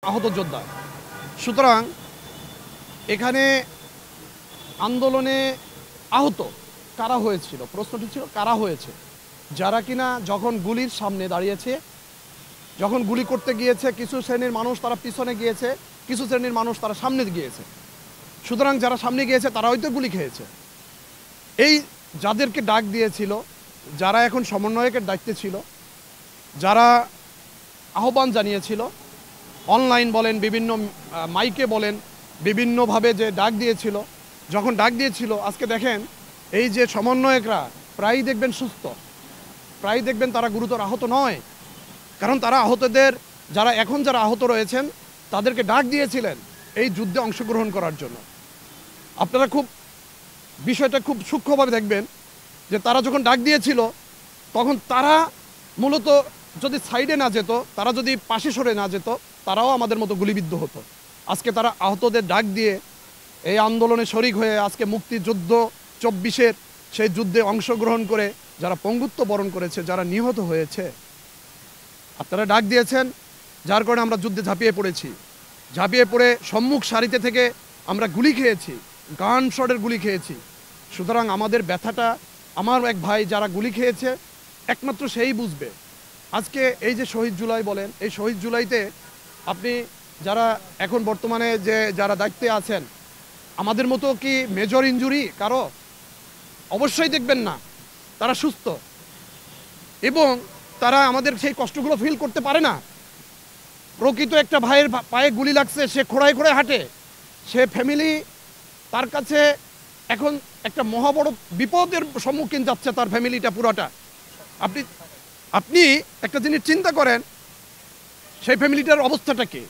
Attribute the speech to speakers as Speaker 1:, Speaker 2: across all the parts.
Speaker 1: আহত যোদ্ধা। সুতরাং এখানে আন্দোলনে আহত কারা হয়েছিল, প্রশ্নটি ছিল কারা হয়েছে? যারা কিনা যখন গুলির সামনে দাঁড়িয়েছে, যখন গুলি করতে গিয়েছে, কিছু শ্রেণীর মানুষ তারা পিছনে গিয়েছে, কিছু শ্রেণীর মানুষ তারা সামনে গিয়েছে। সুতরাং যারা সামনে গিয়েছে তারা হয়তো গুলি খেয়েছে। এই যাদেরকে ডাক দিয়েছিল, যারা এখন সমন্বয়কের দায়িত্বে ছিল, যারা আহ্বান জানিয়েছিল, অনলাইন বলেন, বিভিন্ন মাইকে বলেন, বিভিন্নভাবে যে ডাক দিয়েছিল, যখন ডাক দিয়েছিল, আজকে দেখেন এই যে সমন্বয়করা প্রায়ই দেখবেন সুস্থ, প্রায়ই দেখবেন তারা গুরুতর আহত নয়। কারণ তারা আহতদের, যারা আহত রয়েছেন তাদেরকে ডাক দিয়েছিলেন এই যুদ্ধে অংশগ্রহণ করার জন্য। আপনারা বিষয়টা খুব সূক্ষ্মভাবে দেখবেন যে তারা যখন ডাক দিয়েছিল তখন তারা মূলত যদি সাইডে না যেত, তারা যদি পাশে সরে না যেত, তারাও আমাদের মতো গুলিবিদ্ধ হতো। আজকে তারা আহতদের ডাক দিয়ে এই আন্দোলনে শরিক হয়ে আজকে মুক্তিযুদ্ধ 24-এর সেই যুদ্ধে অংশগ্রহণ করে যারা পঙ্গুত্ব বরণ করেছে, যারা নিহত হয়েছে, আপনারা ডাক দিয়েছেন, যার কারণে আমরা যুদ্ধে ঝাঁপিয়ে পড়েছি। ঝাঁপিয়ে পড়ে সম্মুখ সারিতে থেকে আমরা গুলি খেয়েছি, গান শটের গুলি খেয়েছি। সুতরাং আমাদের ব্যথাটা, আমার এক ভাই যারা গুলি খেয়েছে একমাত্র সেই বুঝবে। আজকে এই যে শহীদ জুলাই বলেন, এই শহীদ জুলাইতে আপনি যারা এখন বর্তমানে যারা দায়িত্বে আছেন, আমাদের মতো কি মেজর ইনজুরি কারো? অবশ্যই দেখবেন না। তারা সুস্থ এবং তারা আমাদের সেই কষ্টগুলো ফিল করতে পারে না। প্রকৃত একটা ভাইয়ের পায়ে গুলি লাগছে, সে খোঁড়ায় খোঁড়ায় হাঁটে, সে ফ্যামিলি তার কাছে এখন একটা মহাবড় বিপদের সম্মুখীন যাচ্ছে, তার ফ্যামিলিটা পুরাটা। আপনি একটা জিনিস চিন্তা করেন, সেই ফ্যামিলিটার অবস্থাটা কি?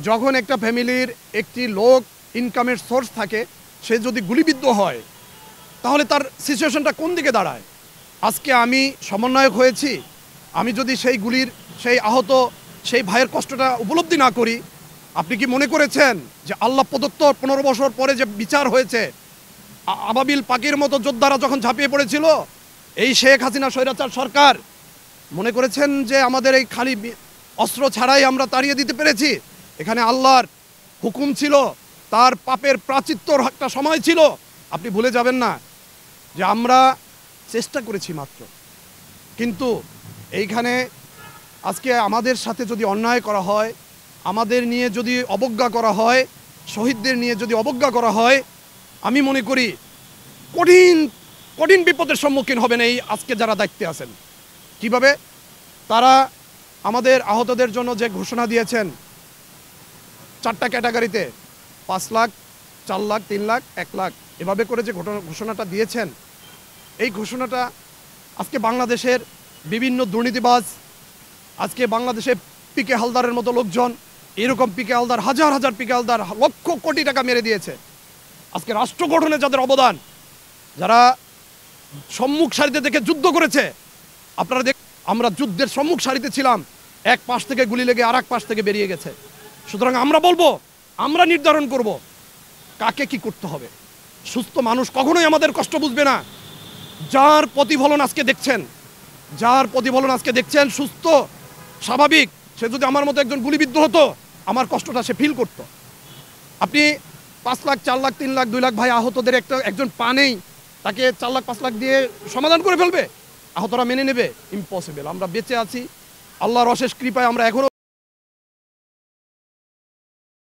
Speaker 1: যখন একটা ফ্যামিলির একটি লোক ইনকামের সোর্স থাকে, সে যদি গুলিবিদ্ধ হয় তাহলে তার সিচুয়েশনটা কোন দিকে দাঁড়ায়? আজকে আমি সমন্বয়ক হয়েছি, আমি যদি সেই গুলির, সেই আহত সেই ভাইয়ের কষ্টটা উপলব্ধি না করি, আপনি কি মনে করেছেন যে আল্লাহ প্রদত্ত 15 বছর পরে যে বিচার হয়েছে, আবাবিল পাখির মতো যোদ্ধারা যখন ঝাঁপিয়ে পড়েছিল এই শেখ হাসিনা স্বৈরাচার সরকার, মনে করেছেন যে আমাদের এই খালি অস্ত্র ছাড়াই আমরা তাড়িয়ে দিতে পেরেছি? এখানে আল্লাহর হুকুম ছিল, তার পাপের প্রাচিত্যর একটা সময় ছিল। আপনি ভুলে যাবেন না যে আমরা চেষ্টা করেছি মাত্র। কিন্তু এইখানে আজকে আমাদের সাথে যদি অন্যায় করা হয়, আমাদের নিয়ে যদি অবজ্ঞা করা হয়, শহীদদের নিয়ে যদি অবজ্ঞা করা হয়, আমি মনে করি কঠিন কঠিন বিপদের সম্মুখীন হবেন এই আজকে যারা দায়িত্বে আছেন। কিভাবে? তারা আমাদের আহতদের জন্য যে ঘোষণা দিয়েছেন 4টা ক্যাটাগরিতে 5 লাখ, 4 লাখ, 3 লাখ, 1 লাখ, এভাবে করে যে ঘোষণাটা দিয়েছেন, এই ঘোষণাটা আজকে বাংলাদেশের বিভিন্ন দুর্নীতিবাজ, আজকে বাংলাদেশে পিকে হালদারের মতো লোকজন, এরকম পিকে হালদার, হাজার হাজার পিকে হালদার লক্ষ কোটি টাকা মেরে দিয়েছে। আজকে রাষ্ট্র গঠনে যাদের অবদান, যারা সম্মুখ সারিতে থেকে যুদ্ধ করেছে, আপনারা আমরা যুদ্ধের সম্মুখ সারিতে ছিলাম, এক পাশ থেকে গুলি লেগে আর এক পাশ থেকে বেরিয়ে গেছে। সুতরাং আমরা বলবো, আমরা নির্ধারণ করব কাকে কি করতে হবে। সুস্থ মানুষ কখনোই আমাদের কষ্ট বুঝবে না। যার প্রতিফলন আজকে দেখছেন সুস্থ স্বাভাবিক, সে যদি আমার মতো একজন গুলিবিদ্ধ হতো, আমার কষ্টটা সে ফিল করতো। আপনি 5 লাখ, 4 লাখ, 3 লাখ, 2 লাখ ভাই আহতদের একজন পা নেই, তাকে 4 লাখ 5 লাখ দিয়ে সমাধান করে ফেলবে? আহতরা মেনে নেবে? ইম্পসিবল। আমরা বেঁচে আছি, আল্লাহর অশেষ কৃপায় আমরা এখনো